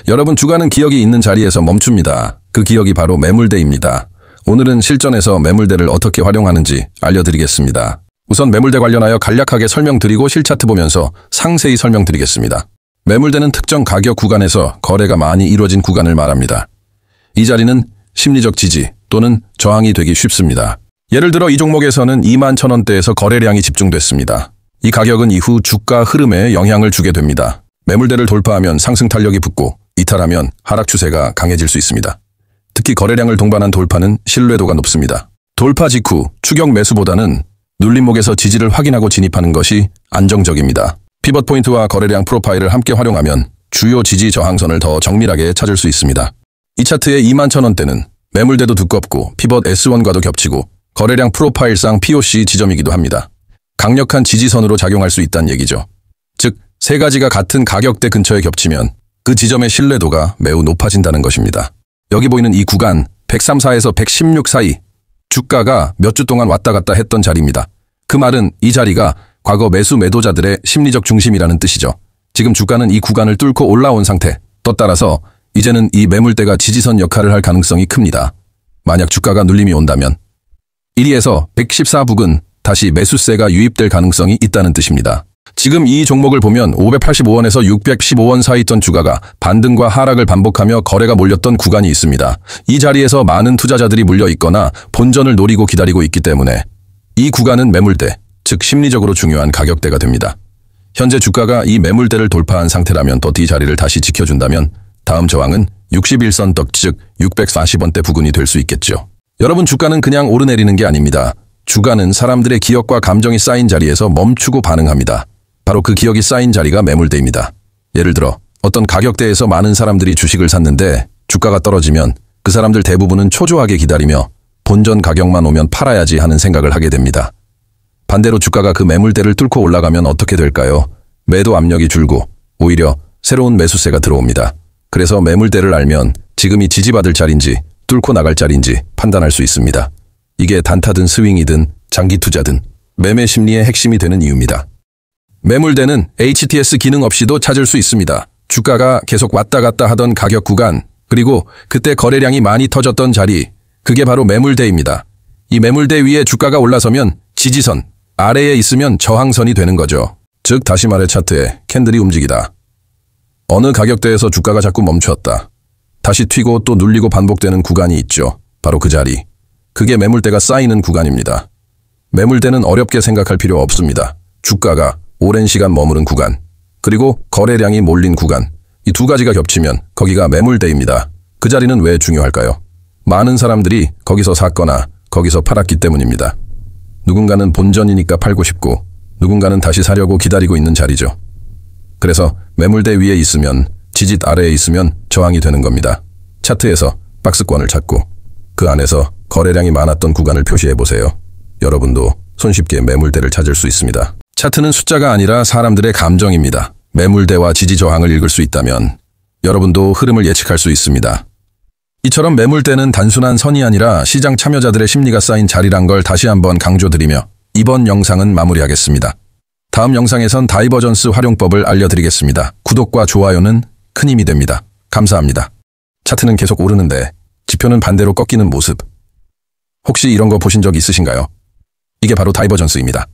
여러분 주가는 기억이 있는 자리에서 멈춥니다. 그 기억이 바로 매물대입니다. 오늘은 실전에서 매물대를 어떻게 활용하는지 알려드리겠습니다. 우선 매물대 관련하여 간략하게 설명드리고 실차트 보면서 상세히 설명드리겠습니다. 매물대는 특정 가격 구간에서 거래가 많이 이루어진 구간을 말합니다. 이 자리는 심리적 지지 또는 저항이 되기 쉽습니다. 예를 들어 이 종목에서는 21,000원대에서 거래량이 집중됐습니다. 이 가격은 이후 주가 흐름에 영향을 주게 됩니다. 매물대를 돌파하면 상승 탄력이 붙고 이탈하면 하락 추세가 강해질 수 있습니다. 특히 거래량을 동반한 돌파는 신뢰도가 높습니다. 돌파 직후 추격 매수보다는 눌림목에서 지지를 확인하고 진입하는 것이 안정적입니다. 피벗 포인트와 거래량 프로파일을 함께 활용하면 주요 지지 저항선을 더 정밀하게 찾을 수 있습니다. 이 차트의 21,000원대는 매물대도 두껍고 피벗 S1과도 겹치고 거래량 프로파일상 POC 지점이기도 합니다. 강력한 지지선으로 작용할 수 있다는 얘기죠. 즉, 세 가지가 같은 가격대 근처에 겹치면 그 지점의 신뢰도가 매우 높아진다는 것입니다. 여기 보이는 이 구간 134에서 116 사이 주가가 몇 주 동안 왔다 갔다 했던 자리입니다. 그 말은 이 자리가 과거 매수 매도자들의 심리적 중심이라는 뜻이죠. 지금 주가는 이 구간을 뚫고 올라온 상태, 또 따라서 이제는 이 매물대가 지지선 역할을 할 가능성이 큽니다. 만약 주가가 눌림이 온다면 1위에서 114 부근 다시 매수세가 유입될 가능성이 있다는 뜻입니다. 지금 이 종목을 보면 585원에서 615원 사이 있던 주가가 반등과 하락을 반복하며 거래가 몰렸던 구간이 있습니다. 이 자리에서 많은 투자자들이 물려 있거나 본전을 노리고 기다리고 있기 때문에 이 구간은 매물대, 즉 심리적으로 중요한 가격대가 됩니다. 현재 주가가 이 매물대를 돌파한 상태라면 또 이 자리를 다시 지켜준다면 다음 저항은 61선 떡, 즉 640원대 부근이 될 수 있겠죠. 여러분 주가는 그냥 오르내리는 게 아닙니다. 주가는 사람들의 기억과 감정이 쌓인 자리에서 멈추고 반응합니다. 바로 그 기억이 쌓인 자리가 매물대입니다. 예를 들어 어떤 가격대에서 많은 사람들이 주식을 샀는데 주가가 떨어지면 그 사람들 대부분은 초조하게 기다리며 본전 가격만 오면 팔아야지 하는 생각을 하게 됩니다. 반대로 주가가 그 매물대를 뚫고 올라가면 어떻게 될까요? 매도 압력이 줄고 오히려 새로운 매수세가 들어옵니다. 그래서 매물대를 알면 지금이 지지받을 자리인지 뚫고 나갈 자리인지 판단할 수 있습니다. 이게 단타든 스윙이든 장기 투자든 매매 심리의 핵심이 되는 이유입니다. 매물대는 HTS 기능 없이도 찾을 수 있습니다. 주가가 계속 왔다 갔다 하던 가격 구간, 그리고 그때 거래량이 많이 터졌던 자리, 그게 바로 매물대입니다. 이 매물대 위에 주가가 올라서면 지지선, 아래에 있으면 저항선이 되는 거죠. 즉 다시 말해 차트에 캔들이 움직이다. 어느 가격대에서 주가가 자꾸 멈췄다. 다시 튀고 또 눌리고 반복되는 구간이 있죠. 바로 그 자리. 그게 매물대가 쌓이는 구간입니다. 매물대는 어렵게 생각할 필요 없습니다. 주가가 오랜 시간 머무른 구간, 그리고 거래량이 몰린 구간, 이 두 가지가 겹치면 거기가 매물대입니다. 그 자리는 왜 중요할까요? 많은 사람들이 거기서 샀거나 거기서 팔았기 때문입니다. 누군가는 본전이니까 팔고 싶고 누군가는 다시 사려고 기다리고 있는 자리죠. 그래서 매물대 위에 있으면 지지 아래에 있으면 저항이 되는 겁니다. 차트에서 박스권을 찾고 그 안에서 거래량이 많았던 구간을 표시해 보세요. 여러분도 손쉽게 매물대를 찾을 수 있습니다. 차트는 숫자가 아니라 사람들의 감정입니다. 매물대와 지지 저항을 읽을 수 있다면 여러분도 흐름을 예측할 수 있습니다. 이처럼 매물대는 단순한 선이 아니라 시장 참여자들의 심리가 쌓인 자리란 걸 다시 한번 강조드리며 이번 영상은 마무리하겠습니다. 다음 영상에선 다이버전스 활용법을 알려드리겠습니다. 구독과 좋아요는 큰 힘이 됩니다. 감사합니다. 차트는 계속 오르는데 지표는 반대로 꺾이는 모습. 혹시 이런 거 보신 적 있으신가요? 이게 바로 다이버전스입니다.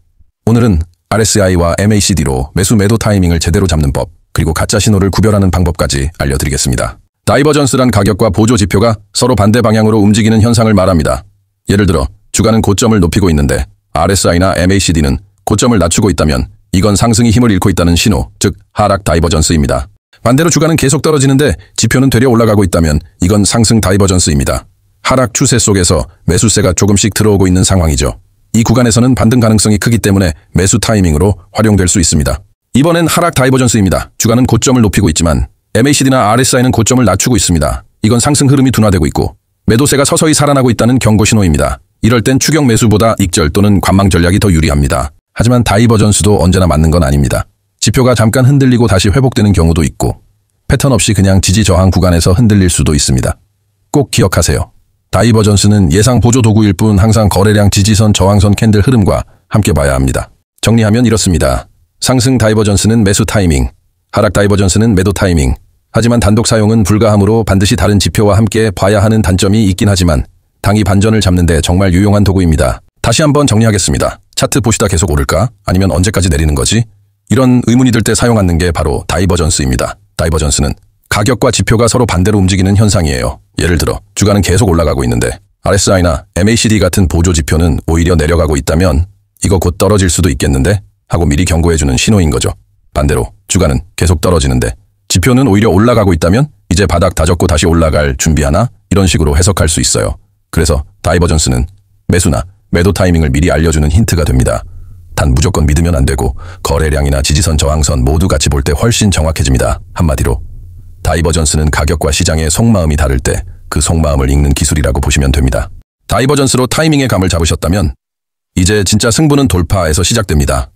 오늘은 RSI와 MACD로 매수 매도 타이밍을 제대로 잡는 법, 그리고 가짜 신호를 구별하는 방법까지 알려드리겠습니다. 다이버전스란 가격과 보조 지표가 서로 반대 방향으로 움직이는 현상을 말합니다. 예를 들어 주가는 고점을 높이고 있는데 RSI나 MACD는 고점을 낮추고 있다면 이건 상승이 힘을 잃고 있다는 신호, 즉 하락 다이버전스입니다. 반대로 주가는 계속 떨어지는데 지표는 되려 올라가고 있다면 이건 상승 다이버전스입니다. 하락 추세 속에서 매수세가 조금씩 들어오고 있는 상황이죠. 이 구간에서는 반등 가능성이 크기 때문에 매수 타이밍으로 활용될 수 있습니다. 이번엔 하락 다이버전스입니다. 주가는 고점을 높이고 있지만 MACD나 RSI는 고점을 낮추고 있습니다. 이건 상승 흐름이 둔화되고 있고 매도세가 서서히 살아나고 있다는 경고 신호입니다. 이럴 땐 추격 매수보다 익절 또는 관망 전략이 더 유리합니다. 하지만 다이버전스도 언제나 맞는 건 아닙니다. 지표가 잠깐 흔들리고 다시 회복되는 경우도 있고 패턴 없이 그냥 지지 저항 구간에서 흔들릴 수도 있습니다. 꼭 기억하세요. 다이버전스는 예상 보조 도구일 뿐 항상 거래량 지지선 저항선 캔들 흐름과 함께 봐야 합니다. 정리하면 이렇습니다. 상승 다이버전스는 매수 타이밍, 하락 다이버전스는 매도 타이밍, 하지만 단독 사용은 불가하므로 반드시 다른 지표와 함께 봐야 하는 단점이 있긴 하지만 당이 반전을 잡는 데 정말 유용한 도구입니다. 다시 한번 정리하겠습니다. 차트 보시다 계속 오를까? 아니면 언제까지 내리는 거지? 이런 의문이 들 때 사용하는 게 바로 다이버전스입니다. 다이버전스는 가격과 지표가 서로 반대로 움직이는 현상이에요. 예를 들어 주가는 계속 올라가고 있는데 RSI나 MACD 같은 보조 지표는 오히려 내려가고 있다면 이거 곧 떨어질 수도 있겠는데? 하고 미리 경고해주는 신호인 거죠. 반대로 주가는 계속 떨어지는데 지표는 오히려 올라가고 있다면 이제 바닥 다졌고 다시 올라갈 준비하나? 이런 식으로 해석할 수 있어요. 그래서 다이버전스는 매수나 매도 타이밍을 미리 알려주는 힌트가 됩니다. 단 무조건 믿으면 안 되고 거래량이나 지지선 저항선 모두 같이 볼 때 훨씬 정확해집니다. 한마디로 다이버전스는 가격과 시장의 속마음이 다를 때 그 속마음을 읽는 기술이라고 보시면 됩니다. 다이버전스로 타이밍의 감을 잡으셨다면 이제 진짜 승부는 돌파에서 시작됩니다.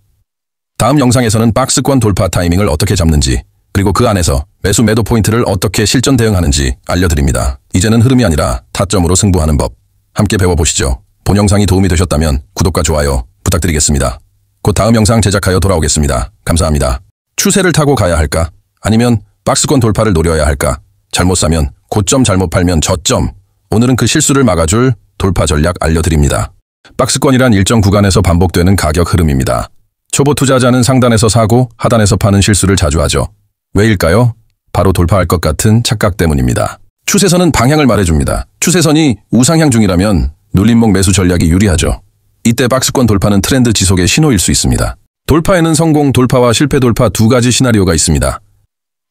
다음 영상에서는 박스권 돌파 타이밍을 어떻게 잡는지 그리고 그 안에서 매수 매도 포인트를 어떻게 실전 대응하는지 알려드립니다. 이제는 흐름이 아니라 타점으로 승부하는 법 함께 배워보시죠. 본 영상이 도움이 되셨다면 구독과 좋아요 부탁드리겠습니다. 곧 다음 영상 제작하여 돌아오겠습니다. 감사합니다. 추세를 타고 가야 할까? 아니면 박스권 돌파를 노려야 할까? 잘못 사면 고점, 잘못 팔면 저점. 오늘은 그 실수를 막아줄 돌파 전략 알려드립니다. 박스권이란 일정 구간에서 반복되는 가격 흐름입니다. 초보 투자자는 상단에서 사고 하단에서 파는 실수를 자주 하죠. 왜일까요? 바로 돌파할 것 같은 착각 때문입니다. 추세선은 방향을 말해줍니다. 추세선이 우상향 중이라면 눌림목 매수 전략이 유리하죠. 이때 박스권 돌파는 트렌드 지속의 신호일 수 있습니다. 돌파에는 성공 돌파와 실패 돌파 두 가지 시나리오가 있습니다.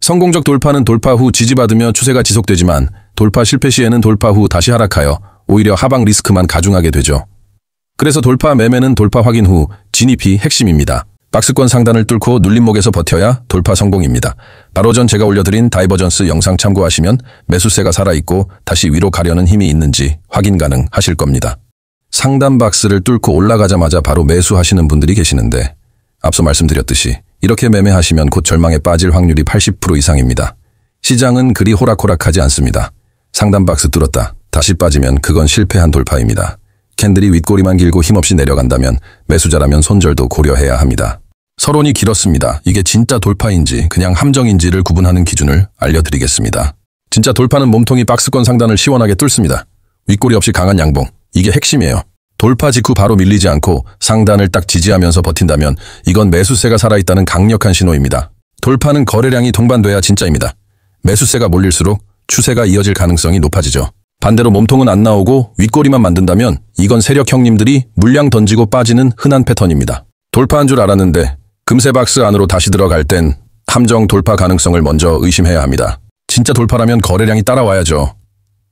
성공적 돌파는 돌파 후 지지받으며 추세가 지속되지만 돌파 실패 시에는 돌파 후 다시 하락하여 오히려 하방 리스크만 가중하게 되죠. 그래서 돌파 매매는 돌파 확인 후 진입이 핵심입니다. 박스권 상단을 뚫고 눌림목에서 버텨야 돌파 성공입니다. 바로 전 제가 올려드린 다이버전스 영상 참고하시면 매수세가 살아있고 다시 위로 가려는 힘이 있는지 확인 가능하실 겁니다. 상단 박스를 뚫고 올라가자마자 바로 매수하시는 분들이 계시는데 앞서 말씀드렸듯이 이렇게 매매하시면 곧 절망에 빠질 확률이 80% 이상입니다. 시장은 그리 호락호락하지 않습니다. 상단 박스 뚫었다 다시 빠지면 그건 실패한 돌파입니다. 캔들이 윗꼬리만 길고 힘없이 내려간다면 매수자라면 손절도 고려해야 합니다. 서론이 길었습니다. 이게 진짜 돌파인지 그냥 함정인지를 구분하는 기준을 알려드리겠습니다. 진짜 돌파는 몸통이 박스권 상단을 시원하게 뚫습니다. 윗꼬리 없이 강한 양봉. 이게 핵심이에요. 돌파 직후 바로 밀리지 않고 상단을 딱 지지하면서 버틴다면 이건 매수세가 살아있다는 강력한 신호입니다. 돌파는 거래량이 동반돼야 진짜입니다. 매수세가 몰릴수록 추세가 이어질 가능성이 높아지죠. 반대로 몸통은 안 나오고 윗꼬리만 만든다면 이건 세력 형님들이 물량 던지고 빠지는 흔한 패턴입니다. 돌파한 줄 알았는데 금세 박스 안으로 다시 들어갈 땐 함정 돌파 가능성을 먼저 의심해야 합니다. 진짜 돌파라면 거래량이 따라와야죠.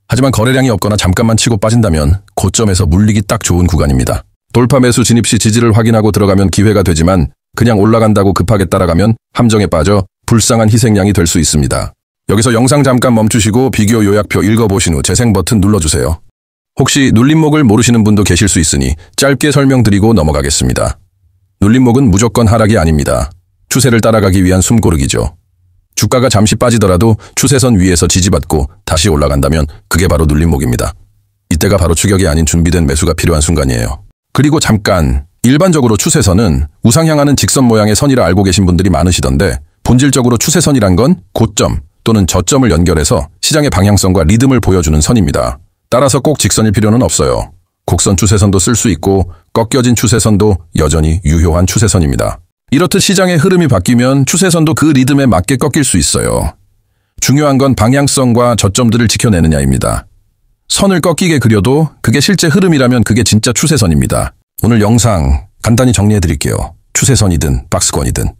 하지만 거래량이 없거나 잠깐만 치고 빠진다면 고점에서 물리기 딱 좋은 구간입니다. 돌파 매수 진입 시 지지를 확인하고 들어가면 기회가 되지만 그냥 올라간다고 급하게 따라가면 함정에 빠져 불쌍한 희생양이 될 수 있습니다. 여기서 영상 잠깐 멈추시고 비교 요약표 읽어보신 후 재생 버튼 눌러주세요. 혹시 눌림목을 모르시는 분도 계실 수 있으니 짧게 설명드리고 넘어가겠습니다. 눌림목은 무조건 하락이 아닙니다. 추세를 따라가기 위한 숨고르기죠. 주가가 잠시 빠지더라도 추세선 위에서 지지받고 다시 올라간다면 그게 바로 눌림목입니다. 이때가 바로 추격이 아닌 준비된 매수가 필요한 순간이에요. 그리고 잠깐, 일반적으로 추세선은 우상향하는 직선 모양의 선이라 알고 계신 분들이 많으시던데 본질적으로 추세선이란 건 고점 또는 저점을 연결해서 시장의 방향성과 리듬을 보여주는 선입니다. 따라서 꼭 직선일 필요는 없어요. 곡선 추세선도 쓸 수 있고 꺾여진 추세선도 여전히 유효한 추세선입니다. 이렇듯 시장의 흐름이 바뀌면 추세선도 그 리듬에 맞게 꺾일 수 있어요. 중요한 건 방향성과 저점들을 지켜내느냐입니다. 선을 꺾이게 그려도 그게 실제 흐름이라면 그게 진짜 추세선입니다. 오늘 영상 간단히 정리해드릴게요. 추세선이든 박스권이든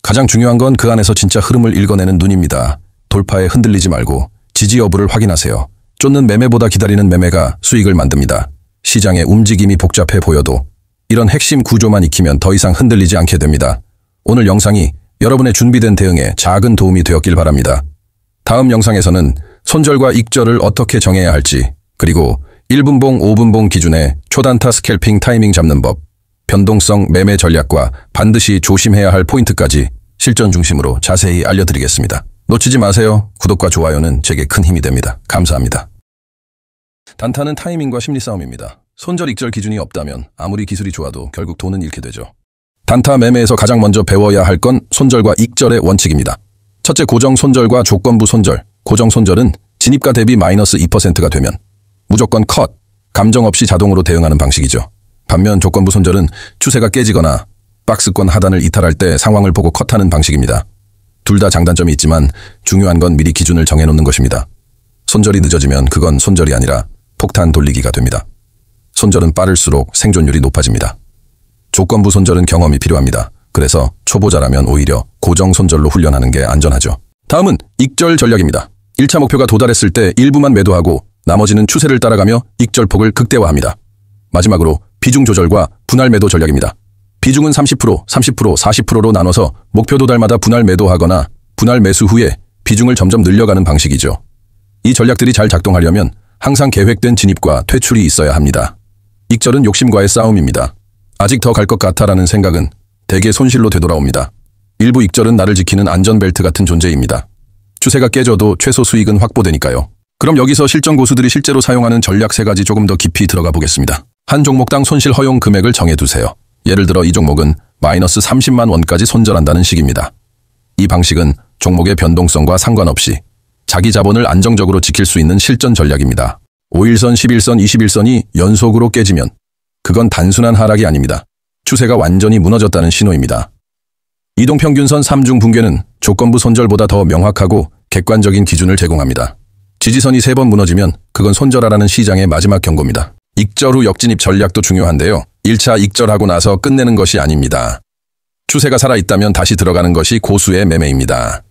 가장 중요한 건 그 안에서 진짜 흐름을 읽어내는 눈입니다. 돌파에 흔들리지 말고 지지 여부를 확인하세요. 쫓는 매매보다 기다리는 매매가 수익을 만듭니다. 시장의 움직임이 복잡해 보여도 이런 핵심 구조만 익히면 더 이상 흔들리지 않게 됩니다. 오늘 영상이 여러분의 준비된 대응에 작은 도움이 되었길 바랍니다. 다음 영상에서는 손절과 익절을 어떻게 정해야 할지, 그리고 1분봉, 5분봉 기준의 초단타 스캘핑 타이밍 잡는 법, 변동성 매매 전략과 반드시 조심해야 할 포인트까지 실전 중심으로 자세히 알려드리겠습니다. 놓치지 마세요. 구독과 좋아요는 제게 큰 힘이 됩니다. 감사합니다. 단타는 타이밍과 심리 싸움입니다. 손절 익절 기준이 없다면 아무리 기술이 좋아도 결국 돈은 잃게 되죠. 단타 매매에서 가장 먼저 배워야 할 건 손절과 익절의 원칙입니다. 첫째, 고정 손절과 조건부 손절. 고정 손절은 진입가 대비 마이너스 2%가 되면 무조건 컷, 감정 없이 자동으로 대응하는 방식이죠. 반면 조건부 손절은 추세가 깨지거나 박스권 하단을 이탈할 때 상황을 보고 컷하는 방식입니다. 둘 다 장단점이 있지만 중요한 건 미리 기준을 정해놓는 것입니다. 손절이 늦어지면 그건 손절이 아니라 폭탄 돌리기가 됩니다. 손절은 빠를수록 생존율이 높아집니다. 조건부 손절은 경험이 필요합니다. 그래서 초보자라면 오히려 고정 손절로 훈련하는 게 안전하죠. 다음은 익절 전략입니다. 1차 목표가 도달했을 때 일부만 매도하고 나머지는 추세를 따라가며 익절폭을 극대화합니다. 마지막으로 비중 조절과 분할 매도 전략입니다. 비중은 30%, 30%, 40%로 나눠서 목표 도달마다 분할 매도하거나 분할 매수 후에 비중을 점점 늘려가는 방식이죠. 이 전략들이 잘 작동하려면 항상 계획된 진입과 퇴출이 있어야 합니다. 익절은 욕심과의 싸움입니다. 아직 더 갈 것 같아라는 생각은 대개 손실로 되돌아옵니다. 일부 익절은 나를 지키는 안전벨트 같은 존재입니다. 추세가 깨져도 최소 수익은 확보되니까요. 그럼 여기서 실전 고수들이 실제로 사용하는 전략 3가지 조금 더 깊이 들어가 보겠습니다. 한 종목당 손실 허용 금액을 정해두세요. 예를 들어 이 종목은 마이너스 30만 원까지 손절한다는 식입니다. 이 방식은 종목의 변동성과 상관없이 자기 자본을 안정적으로 지킬 수 있는 실전 전략입니다. 5일선, 11선, 21선이 연속으로 깨지면 그건 단순한 하락이 아닙니다. 추세가 완전히 무너졌다는 신호입니다. 이동평균선 3중 붕괴는 조건부 손절보다 더 명확하고 객관적인 기준을 제공합니다. 지지선이 3번 무너지면 그건 손절하라는 시장의 마지막 경고입니다. 익절 후 역진입 전략도 중요한데요. 1차 익절하고 나서 끝내는 것이 아닙니다. 추세가 살아있다면 다시 들어가는 것이 고수의 매매입니다.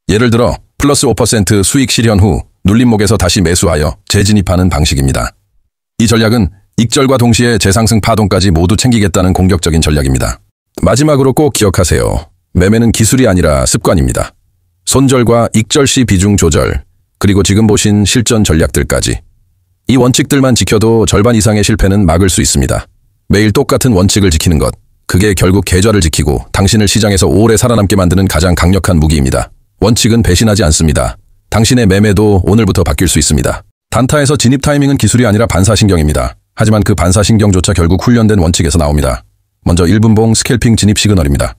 예를 들어 플러스 5% 수익 실현 후 눌림목에서 다시 매수하여 재진입하는 방식입니다. 이 전략은 익절과 동시에 재상승 파동까지 모두 챙기겠다는 공격적인 전략입니다. 마지막으로 꼭 기억하세요. 매매는 기술이 아니라 습관입니다. 손절과 익절 시 비중 조절, 그리고 지금 보신 실전 전략들까지. 이 원칙들만 지켜도 절반 이상의 실패는 막을 수 있습니다. 매일 똑같은 원칙을 지키는 것, 그게 결국 계좌를 지키고 당신을 시장에서 오래 살아남게 만드는 가장 강력한 무기입니다. 원칙은 배신하지 않습니다. 당신의 매매도 오늘부터 바뀔 수 있습니다. 단타에서 진입 타이밍은 기술이 아니라 반사신경입니다. 하지만 그 반사신경조차 결국 훈련된 원칙에서 나옵니다. 먼저 1분봉 스캘핑 진입 시그널입니다.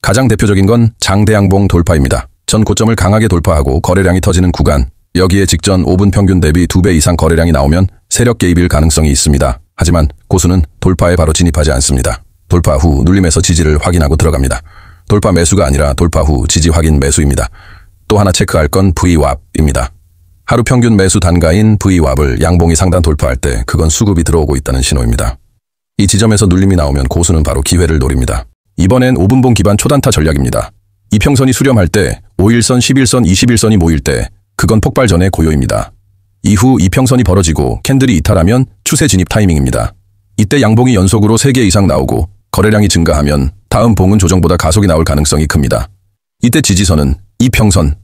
가장 대표적인 건 장대양봉 돌파입니다. 전 고점을 강하게 돌파하고 거래량이 터지는 구간, 여기에 직전 5분 평균 대비 2배 이상 거래량이 나오면 세력 개입일 가능성이 있습니다. 하지만 고수는 돌파에 바로 진입하지 않습니다. 돌파 후 눌림에서 지지를 확인하고 들어갑니다. 돌파 매수가 아니라 돌파 후 지지 확인 매수입니다. 또 하나 체크할 건 VWAP입니다. 하루 평균 매수 단가인 VWAP을 양봉이 상단 돌파할 때 그건 수급이 들어오고 있다는 신호입니다. 이 지점에서 눌림이 나오면 고수는 바로 기회를 노립니다. 이번엔 5분봉 기반 초단타 전략입니다. 이평선이 수렴할 때 5일선, 11선, 21선이 모일 때 그건 폭발 전의 고요입니다. 이후 이평선이 벌어지고 캔들이 이탈하면 추세 진입 타이밍입니다. 이때 양봉이 연속으로 3개 이상 나오고 거래량이 증가하면 다음 봉은 조정보다 가속이 나올 가능성이 큽니다. 이때 지지선은 이평선,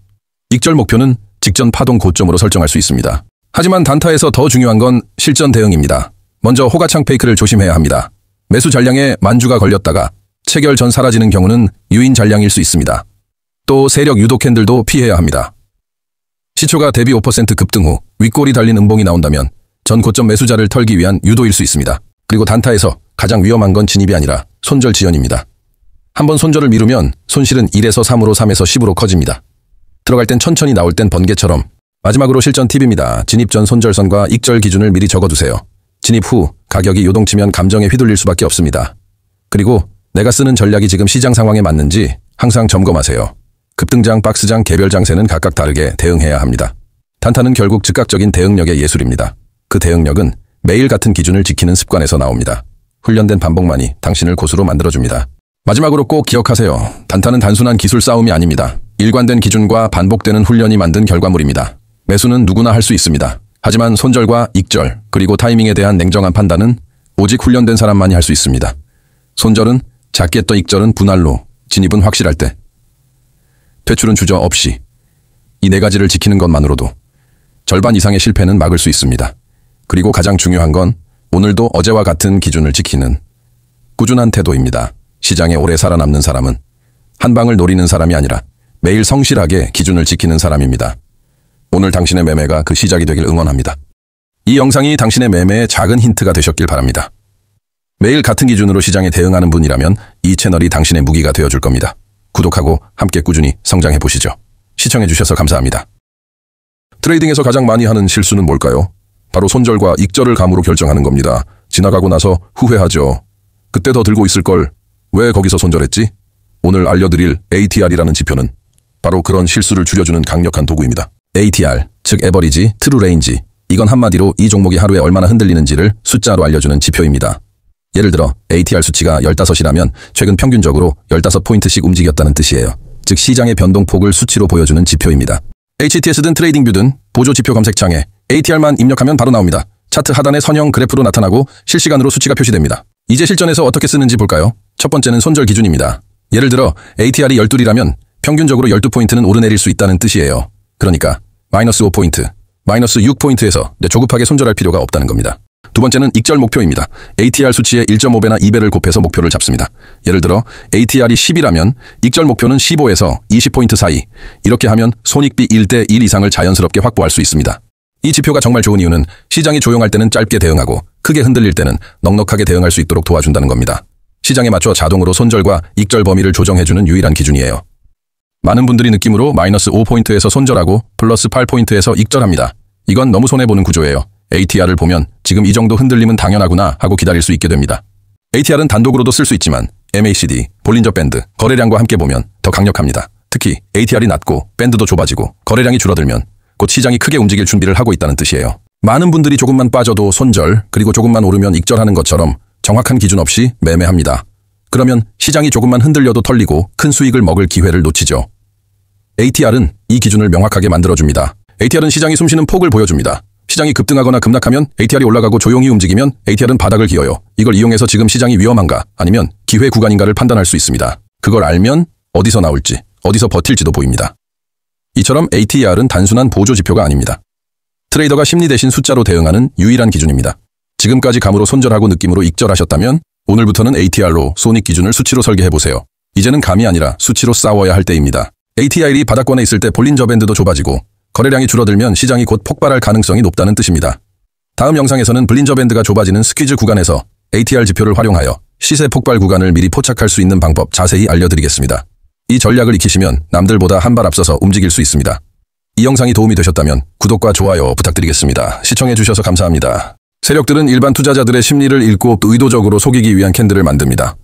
익절 목표는 직전 파동 고점으로 설정할 수 있습니다. 하지만 단타에서 더 중요한 건 실전 대응입니다. 먼저 호가창 페이크를 조심해야 합니다. 매수 잔량에 만주가 걸렸다가 체결 전 사라지는 경우는 유인 잔량일 수 있습니다. 또 세력 유도 캔들도 피해야 합니다. 시초가 대비 5% 급등 후 윗골이 달린 음봉이 나온다면 전 고점 매수자를 털기 위한 유도일 수 있습니다. 그리고 단타에서 가장 위험한 건 진입이 아니라 손절 지연입니다. 한번 손절을 미루면 손실은 1에서 3으로 3에서 10으로 커집니다. 들어갈 땐 천천히 나올 땐 번개처럼. 마지막으로 실전 팁입니다. 진입 전 손절선과 익절 기준을 미리 적어두세요. 진입 후 가격이 요동치면 감정에 휘둘릴 수밖에 없습니다. 그리고 내가 쓰는 전략이 지금 시장 상황에 맞는지 항상 점검하세요. 급등장, 박스장, 개별 장세는 각각 다르게 대응해야 합니다. 단타는 결국 즉각적인 대응력의 예술입니다. 그 대응력은 매일 같은 기준을 지키는 습관에서 나옵니다. 훈련된 반복만이 당신을 고수로 만들어줍니다. 마지막으로 꼭 기억하세요. 단타는 단순한 기술 싸움이 아닙니다. 일관된 기준과 반복되는 훈련이 만든 결과물입니다. 매수는 누구나 할 수 있습니다. 하지만 손절과 익절, 그리고 타이밍에 대한 냉정한 판단은 오직 훈련된 사람만이 할 수 있습니다. 손절은 작게 또 익절은 분할로, 진입은 확실할 때, 퇴출은 주저없이 이 4가지를 지키는 것만으로도 절반 이상의 실패는 막을 수 있습니다. 그리고 가장 중요한 건 오늘도 어제와 같은 기준을 지키는 꾸준한 태도입니다. 시장에 오래 살아남는 사람은 한 방을 노리는 사람이 아니라 매일 성실하게 기준을 지키는 사람입니다. 오늘 당신의 매매가 그 시작이 되길 응원합니다. 이 영상이 당신의 매매에 작은 힌트가 되셨길 바랍니다. 매일 같은 기준으로 시장에 대응하는 분이라면 이 채널이 당신의 무기가 되어줄 겁니다. 구독하고 함께 꾸준히 성장해 보시죠. 시청해 주셔서 감사합니다. 트레이딩에서 가장 많이 하는 실수는 뭘까요? 바로 손절과 익절을 감으로 결정하는 겁니다. 지나가고 나서 후회하죠. 그때 더 들고 있을 걸 왜 거기서 손절했지? 오늘 알려드릴 ATR이라는 지표는 바로 그런 실수를 줄여주는 강력한 도구입니다. ATR, 즉 에버리지, 트루 레인지. 이건 한마디로 이 종목이 하루에 얼마나 흔들리는지를 숫자로 알려주는 지표입니다. 예를 들어 ATR 수치가 15이라면 최근 평균적으로 15포인트씩 움직였다는 뜻이에요. 즉 시장의 변동폭을 수치로 보여주는 지표입니다. HTS든 트레이딩뷰든 보조 지표 검색창에 ATR만 입력하면 바로 나옵니다. 차트 하단에 선형 그래프로 나타나고 실시간으로 수치가 표시됩니다. 이제 실전에서 어떻게 쓰는지 볼까요? 첫 번째는 손절 기준입니다. 예를 들어 ATR이 12이라면 평균적으로 12포인트는 오르내릴 수 있다는 뜻이에요. 그러니까 마이너스 5포인트, 마이너스 6포인트에서 조급하게 손절할 필요가 없다는 겁니다. 두 번째는 익절 목표입니다. ATR 수치의 1.5배나 2배를 곱해서 목표를 잡습니다. 예를 들어 ATR이 10이라면 익절 목표는 15에서 20포인트 사이. 이렇게 하면 손익비 1대 1 이상을 자연스럽게 확보할 수 있습니다. 이 지표가 정말 좋은 이유는 시장이 조용할 때는 짧게 대응하고 크게 흔들릴 때는 넉넉하게 대응할 수 있도록 도와준다는 겁니다. 시장에 맞춰 자동으로 손절과 익절 범위를 조정해주는 유일한 기준이에요. 많은 분들이 느낌으로 마이너스 5포인트에서 손절하고 플러스 8포인트에서 익절합니다. 이건 너무 손해보는 구조예요. ATR을 보면 지금 이 정도 흔들림은 당연하구나 하고 기다릴 수 있게 됩니다. ATR은 단독으로도 쓸 수 있지만 MACD, 볼린저 밴드, 거래량과 함께 보면 더 강력합니다. 특히 ATR이 낮고 밴드도 좁아지고 거래량이 줄어들면 곧 시장이 크게 움직일 준비를 하고 있다는 뜻이에요. 많은 분들이 조금만 빠져도 손절, 그리고 조금만 오르면 익절하는 것처럼 정확한 기준 없이 매매합니다. 그러면 시장이 조금만 흔들려도 털리고 큰 수익을 먹을 기회를 놓치죠. ATR은 이 기준을 명확하게 만들어줍니다. ATR은 시장이 숨쉬는 폭을 보여줍니다. 시장이 급등하거나 급락하면 ATR이 올라가고 조용히 움직이면 ATR은 바닥을 기어요. 이걸 이용해서 지금 시장이 위험한가 아니면 기회 구간인가를 판단할 수 있습니다. 그걸 알면 어디서 나올지, 어디서 버틸지도 보입니다. 이처럼 ATR은 단순한 보조 지표가 아닙니다. 트레이더가 심리 대신 숫자로 대응하는 유일한 기준입니다. 지금까지 감으로 손절하고 느낌으로 익절하셨다면 오늘부터는 ATR로 손익 기준을 수치로 설계해보세요. 이제는 감이 아니라 수치로 싸워야 할 때입니다. ATR이 바닥권에 있을 때 볼린저 밴드도 좁아지고 거래량이 줄어들면 시장이 곧 폭발할 가능성이 높다는 뜻입니다. 다음 영상에서는 볼린저 밴드가 좁아지는 스퀴즈 구간에서 ATR 지표를 활용하여 시세 폭발 구간을 미리 포착할 수 있는 방법 자세히 알려드리겠습니다. 이 전략을 익히시면 남들보다 한 발 앞서서 움직일 수 있습니다. 이 영상이 도움이 되셨다면 구독과 좋아요 부탁드리겠습니다. 시청해주셔서 감사합니다. 세력들은 일반 투자자들의 심리를 읽고 의도적으로 속이기 위한 캔들을 만듭니다.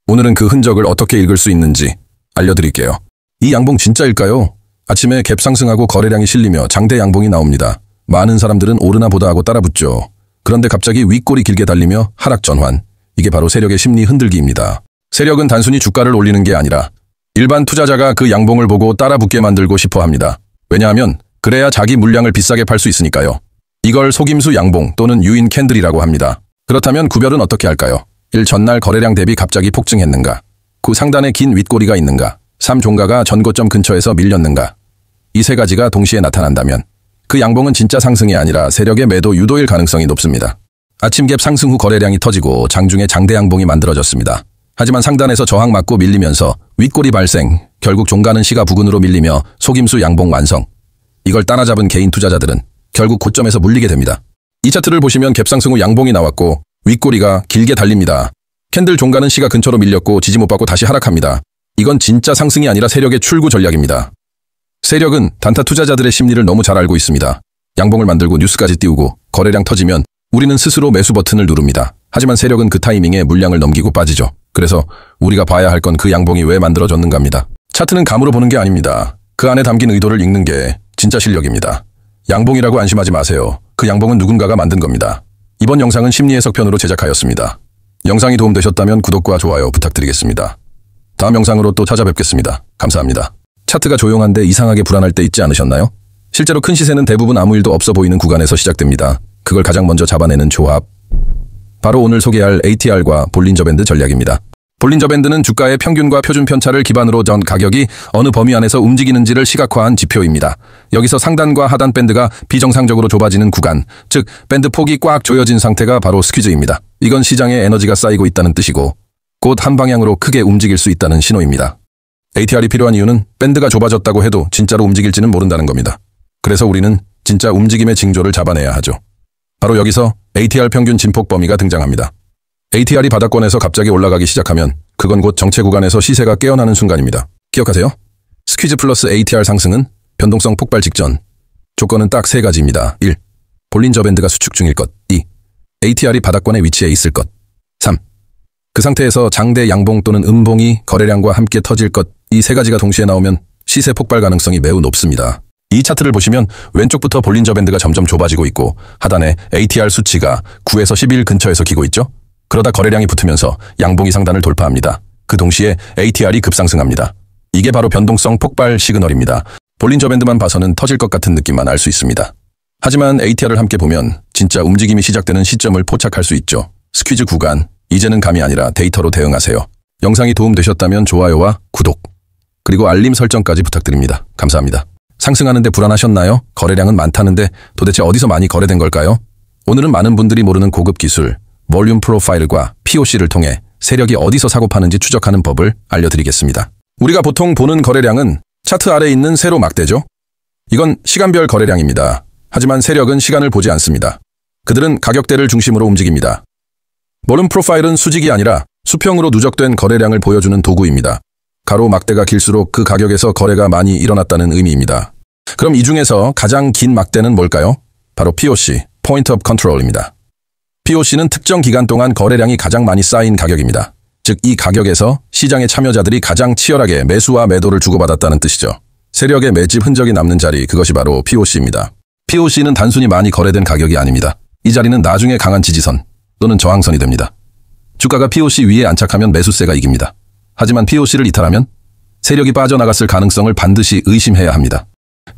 오늘은 그 흔적을 어떻게 읽을 수 있는지 알려드릴게요. 이 양봉 진짜일까요? 아침에 갭 상승하고 거래량이 실리며 장대 양봉이 나옵니다. 많은 사람들은 오르나 보다 하고 따라붙죠. 그런데 갑자기 윗골이 길게 달리며 하락 전환. 이게 바로 세력의 심리 흔들기입니다. 세력은 단순히 주가를 올리는 게 아니라 일반 투자자가 그 양봉을 보고 따라붙게 만들고 싶어 합니다. 왜냐하면 그래야 자기 물량을 비싸게 팔 수 있으니까요. 이걸 속임수 양봉 또는 유인 캔들이라고 합니다. 그렇다면 구별은 어떻게 할까요? 1. 전날 거래량 대비 갑자기 폭증했는가? 9. 상단에 긴 윗꼬리가 있는가? 3. 종가가 전고점 근처에서 밀렸는가? 이 세 가지가 동시에 나타난다면 그 양봉은 진짜 상승이 아니라 세력의 매도 유도일 가능성이 높습니다. 아침 갭 상승 후 거래량이 터지고 장중에 장대 양봉이 만들어졌습니다. 하지만 상단에서 저항 맞고 밀리면서 윗꼬리 발생, 결국 종가는 시가 부근으로 밀리며 속임수 양봉 완성. 이걸 따라잡은 개인 투자자들은 결국 고점에서 물리게 됩니다. 이 차트를 보시면 갭상승 후 양봉이 나왔고 윗꼬리가 길게 달립니다. 캔들 종가는 시가 근처로 밀렸고 지지 못 받고 다시 하락합니다. 이건 진짜 상승이 아니라 세력의 출구 전략입니다. 세력은 단타 투자자들의 심리를 너무 잘 알고 있습니다. 양봉을 만들고 뉴스까지 띄우고 거래량 터지면 우리는 스스로 매수 버튼을 누릅니다. 하지만 세력은 그 타이밍에 물량을 넘기고 빠지죠. 그래서 우리가 봐야 할 건 그 양봉이 왜 만들어졌는가입니다. 차트는 감으로 보는 게 아닙니다. 그 안에 담긴 의도를 읽는 게 진짜 실력입니다. 양봉이라고 안심하지 마세요. 그 양봉은 누군가가 만든 겁니다. 이번 영상은 심리 해석편으로 제작하였습니다. 영상이 도움되셨다면 구독과 좋아요 부탁드리겠습니다. 다음 영상으로 또 찾아뵙겠습니다. 감사합니다. 차트가 조용한데 이상하게 불안할 때 있지 않으셨나요? 실제로 큰 시세는 대부분 아무 일도 없어 보이는 구간에서 시작됩니다. 그걸 가장 먼저 잡아내는 조합. 바로 오늘 소개할 ATR과 볼린저 밴드 전략입니다. 볼린저 밴드는 주가의 평균과 표준 편차를 기반으로 전 가격이 어느 범위 안에서 움직이는지를 시각화한 지표입니다. 여기서 상단과 하단 밴드가 비정상적으로 좁아지는 구간, 즉 밴드 폭이 꽉 조여진 상태가 바로 스퀴즈입니다. 이건 시장에 에너지가 쌓이고 있다는 뜻이고 곧 한 방향으로 크게 움직일 수 있다는 신호입니다. ATR이 필요한 이유는 밴드가 좁아졌다고 해도 진짜로 움직일지는 모른다는 겁니다. 그래서 우리는 진짜 움직임의 징조를 잡아내야 하죠. 바로 여기서 ATR 평균 진폭 범위가 등장합니다. ATR이 바닥권에서 갑자기 올라가기 시작하면 그건 곧 정체 구간에서 시세가 깨어나는 순간입니다. 기억하세요? 스퀴즈 플러스 ATR 상승은 변동성 폭발 직전. 조건은 딱 세 가지입니다. 1. 볼린저 밴드가 수축 중일 것. 2. ATR이 바닥권에 위치해 있을 것. 3. 그 상태에서 장대 양봉 또는 음봉이 거래량과 함께 터질 것. 이 세 가지가 동시에 나오면 시세 폭발 가능성이 매우 높습니다. 이 차트를 보시면 왼쪽부터 볼린저 밴드가 점점 좁아지고 있고 하단에 ATR 수치가 9에서 11 근처에서 기고 있죠. 그러다 거래량이 붙으면서 양봉이 상단을 돌파합니다. 그 동시에 ATR이 급상승합니다. 이게 바로 변동성 폭발 시그널입니다. 볼린저 밴드만 봐서는 터질 것 같은 느낌만 알 수 있습니다. 하지만 ATR을 함께 보면 진짜 움직임이 시작되는 시점을 포착할 수 있죠. 스퀴즈 구간, 이제는 감이 아니라 데이터로 대응하세요. 영상이 도움되셨다면 좋아요와 구독, 그리고 알림 설정까지 부탁드립니다. 감사합니다. 상승하는데 불안하셨나요? 거래량은 많다는데 도대체 어디서 많이 거래된 걸까요? 오늘은 많은 분들이 모르는 고급 기술, 볼륨 프로파일과 POC를 통해 세력이 어디서 사고 파는지 추적하는 법을 알려드리겠습니다. 우리가 보통 보는 거래량은 차트 아래에 있는 세로 막대죠. 이건 시간별 거래량입니다. 하지만 세력은 시간을 보지 않습니다. 그들은 가격대를 중심으로 움직입니다. 볼륨 프로파일은 수직이 아니라 수평으로 누적된 거래량을 보여주는 도구입니다. 가로 막대가 길수록 그 가격에서 거래가 많이 일어났다는 의미입니다. 그럼 이 중에서 가장 긴 막대는 뭘까요? 바로 POC, Point of Control입니다. POC는 특정 기간 동안 거래량이 가장 많이 쌓인 가격입니다. 즉, 이 가격에서 시장의 참여자들이 가장 치열하게 매수와 매도를 주고받았다는 뜻이죠. 세력의 매집 흔적이 남는 자리, 그것이 바로 POC입니다. POC는 단순히 많이 거래된 가격이 아닙니다. 이 자리는 나중에 강한 지지선 또는 저항선이 됩니다. 주가가 POC 위에 안착하면 매수세가 이깁니다. 하지만 POC를 이탈하면 세력이 빠져나갔을 가능성을 반드시 의심해야 합니다.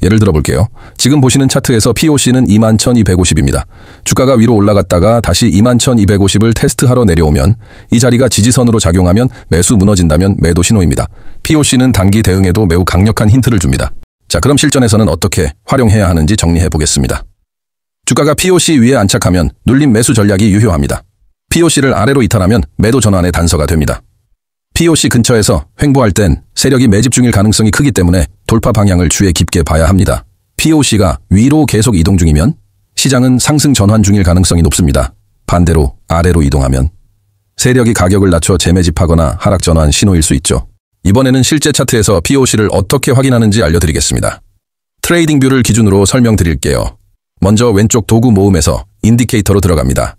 예를 들어 볼게요. 지금 보시는 차트에서 POC는 21,250입니다. 주가가 위로 올라갔다가 다시 21,250을 테스트하러 내려오면 이 자리가 지지선으로 작용하면 매수 무너진다면 매도 신호입니다. POC는 단기 대응에도 매우 강력한 힌트를 줍니다. 자, 그럼 실전에서는 어떻게 활용해야 하는지 정리해 보겠습니다. 주가가 POC 위에 안착하면 눌림 매수 전략이 유효합니다. POC를 아래로 이탈하면 매도 전환의 단서가 됩니다. POC 근처에서 횡보할 땐 세력이 매집 중일 가능성이 크기 때문에 돌파 방향을 주의 깊게 봐야 합니다. POC가 위로 계속 이동 중이면 시장은 상승 전환 중일 가능성이 높습니다. 반대로 아래로 이동하면 세력이 가격을 낮춰 재매집하거나 하락 전환 신호일 수 있죠. 이번에는 실제 차트에서 POC를 어떻게 확인하는지 알려드리겠습니다. 트레이딩 뷰를 기준으로 설명드릴게요. 먼저 왼쪽 도구 모음에서 인디케이터로 들어갑니다.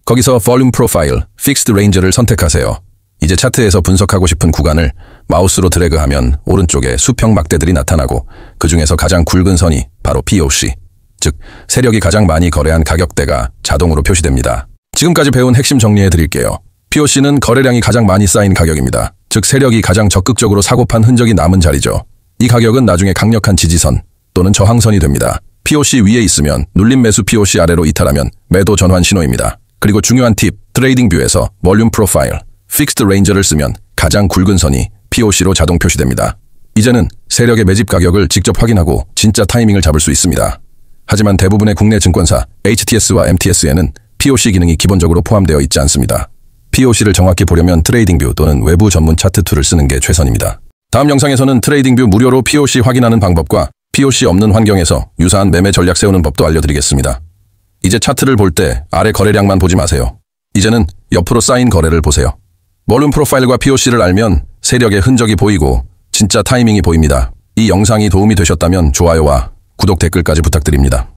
거기서 볼륨 프로파일, 픽스드 레인저를 선택하세요. 이제 차트에서 분석하고 싶은 구간을 마우스로 드래그하면 오른쪽에 수평 막대들이 나타나고 그 중에서 가장 굵은 선이 바로 POC, 즉 세력이 가장 많이 거래한 가격대가 자동으로 표시됩니다. 지금까지 배운 핵심 정리해 드릴게요. POC는 거래량이 가장 많이 쌓인 가격입니다. 즉 세력이 가장 적극적으로 사고판 흔적이 남은 자리죠. 이 가격은 나중에 강력한 지지선 또는 저항선이 됩니다. POC 위에 있으면 눌림 매수, POC 아래로 이탈하면 매도 전환 신호입니다. 그리고 중요한 팁, 트레이딩 뷰에서 볼륨 프로파일, 픽스드 레인저를 쓰면 가장 굵은 선이 POC로 자동 표시됩니다. 이제는 세력의 매집 가격을 직접 확인하고 진짜 타이밍을 잡을 수 있습니다. 하지만 대부분의 국내 증권사 HTS와 MTS에는 POC 기능이 기본적으로 포함되어 있지 않습니다. POC를 정확히 보려면 트레이딩 뷰 또는 외부 전문 차트 툴을 쓰는 게 최선입니다. 다음 영상에서는 트레이딩 뷰 무료로 POC 확인하는 방법과 POC 없는 환경에서 유사한 매매 전략 세우는 법도 알려드리겠습니다. 이제 차트를 볼 때 아래 거래량만 보지 마세요. 이제는 옆으로 쌓인 거래를 보세요. 볼륨 프로파일과 POC를 알면 세력의 흔적이 보이고 진짜 타이밍이 보입니다. 이 영상이 도움이 되셨다면 좋아요와 구독, 댓글까지 부탁드립니다.